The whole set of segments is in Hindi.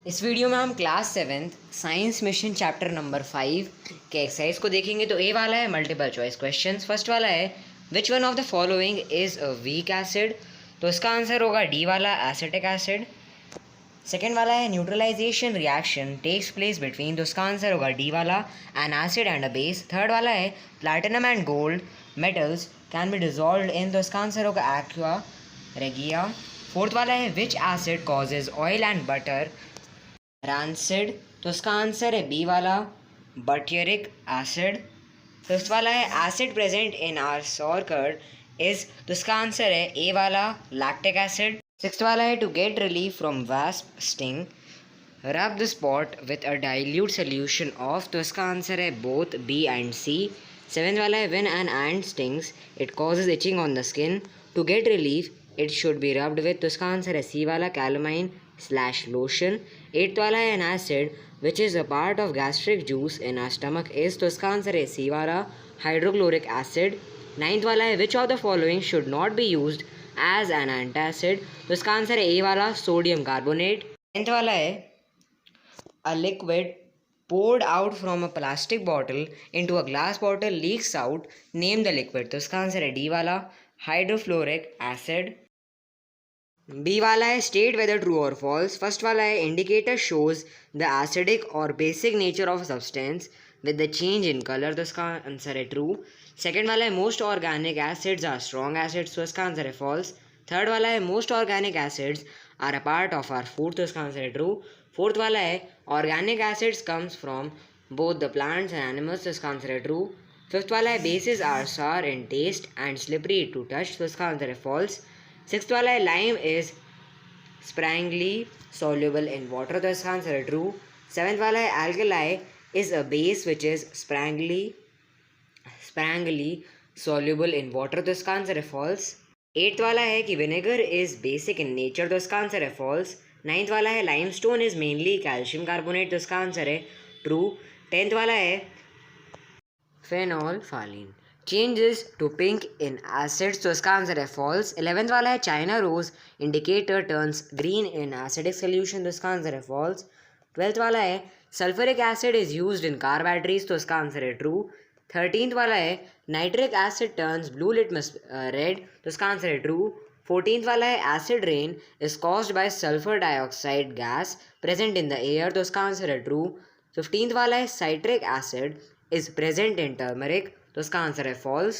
इस वीडियो में हम class 7th science mission chapter number 5 के एक्सरसाइज को देखेंगे। तो ए वाला है मल्टीपल चॉइस क्वेश्चंस। फर्स्ट वाला है which one of the following is a weak acid, तो इसका आंसर होगा डी वाला एसिटिक एसिड। सेकेंड वाला है neutralisation reaction takes place between, तो इसका आंसर होगा डी वाला an acid and a base. Third वाला है platinum and gold metals can be dissolve in, तो इसका आंसर होगा एक्वा रेगिया। फोर्थ वाला है which acid causes oil and butter rancid, तो इसका आंसर है बी वाला बटियरिक एसिड। फिफ्थ वाला है acid present in our sour curd is, तो इसका आंसर है ए वाला लैक्टिक एसिड। सिक्स्थ वाला है to get relief from wasp sting rub the spot with a dilute solution of, तो इसका आंसर है both B and C. Seventh वाला है when an ant stings it causes itching on the skin to get relief it should be rubbed with, तो इसका आंसर है सी वाला कैलोमाइन / लोशन। एट्थ वाला है N acid which is a part of gastric juice in are stomach is, तो इसका आंसर है सी वाला हाइड्रोक्लोरिक एसिड। नाइन्थ वाला है which of the following should not be used as an antacid, तो इसका आंसर है ए वाला सोडियम कार्बोनेट। टेंथ वाला है a liquid poured out from a plastic bottle into a glass bottle leaks out, name the liquid, तो इसका आंसर है डी वाला हाइड्रोफ्लोरिक एसिड। बी वाला है स्टेट वेदर ट्रू और फॉल्स। फर्स्ट वाला है इंडिकेटर शोज द एसिडिक और basic nature of substance with the change in colour, तो इसका आंसर है ट्रू। सेकेंड वाला है most organic acids are strong acids, तो इसका आंसर है फॉल्स। थर्ड वाला है most organic acids are a part of our food, तो इसका आंसर है ट्रू। फोर्थ वाला है organic acids comes from both the plants and animals, तो इसका आंसर है ट्रू। फिफ्थ वाला है bases are sour in taste and slippery to touch, तो इसका आंसर है फॉल्स। सिक्स्थ वाला है lime is sparingly soluble in water, तो इसका आंसर है ट्रू। सेवेंथ वाला है alkali is a base which is sprangly soluble in water, तो इसका आंसर है फॉल्स। एट्थ वाला है कि vinegar is basic in nature, तो इसका आंसर है फॉल्स। नाइन्थ वाला है limestone is mainly calcium carbonate, तो इसका आंसर है ट्रू। टेंथ वाला है phenolphthalein changes to pink in acids, तो इसका आंसर है फॉल्स। 11th वाला है China rose indicator turns green in acidic solution, तो इसका आंसर है फॉल्स। 12th वाला है sulphuric acid is used in car batteries, तो इसका आंसर है ट्रू। 13th वाला है nitric acid turns blue litmus red, तो इसका आंसर है ट्रू। 14th वाला है acid rain is caused by sulphur dioxide gas present in the air, तो इसका आंसर है ट्रू। 15th वाला है citric acid is present in turmeric, तो इसका आंसर है फॉल्स।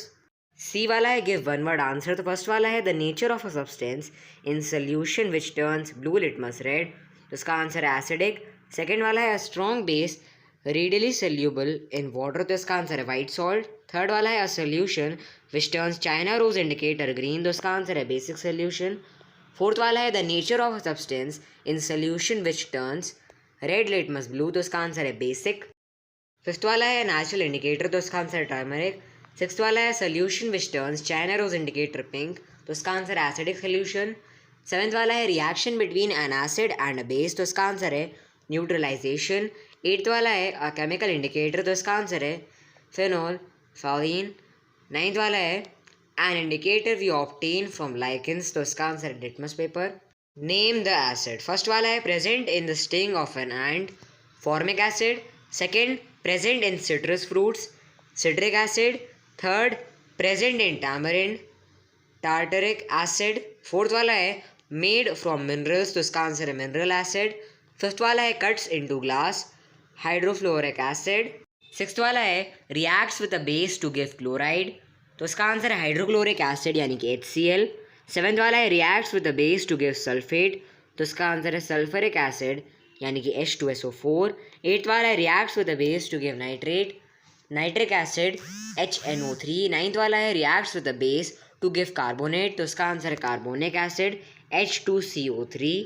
सी वाला है गिव वन वर्ड आंसर, तो फर्स्ट वाला है the nature of a substance in solution which turns blue litmus red, तो इसका आंसर है एसिडिक। सेकेंड वाला है a strong base readily soluble in water, तो इसका आंसर है वाइट सॉल्ट। थर्ड वाला है a solution which turns China rose indicator green, तो इसका आंसर है बेसिक सोल्यूशन। फोर्थ वाला है the nature of a substance in solution which turns red litmus blue, तो इसका आंसर है बेसिक। फिफ्थ वाला है नेचुरल इंडिकेटर, तो इसका आंसर है टर्मरिक। सिक्स्थ वाला है solution which turns China rose indicator pink, तो इसका आंसर है एसिडिक सोल्यूशन। सेवेंथ वाला है reaction between an acid and a base, तो इसका आंसर है न्यूट्रलाइजेशन। एट्थ वाला है अ केमिकल इंडिकेटर, तो इसका आंसर है phenolphthalein। नाइन्थ वाला है an indicator we obtain from lichens, तो इसका आंसर है litmus paper. Name the acid. First वाला है present in the sting of an ant formic acid. Second present in citrus fruits citric acid. Third present in tamarind tartaric acid. Fourth वाला है मेड फ्रॉम मिनरल्स, तो इसका आंसर है मिनरल एसिड। फिफ्थ वाला है cuts into glass hydrofluoric acid. Sixth वाला है reacts with a base to give chloride, तो इसका आंसर है हाइड्रोक्लोरिक एसिड यानी कि HCl। सेवेंथ वाला है reacts with a base to give sulphate, तो इसका आंसर है सल्फरिक एसिड यानी कि H2SO4। एट्थ वाला है reacts with a base to give nitric acid HNO3। Ninth वाला है reacts with a base to give carbonate, तो इसका आंसर है कार्बोनिक एसिड H2CO3।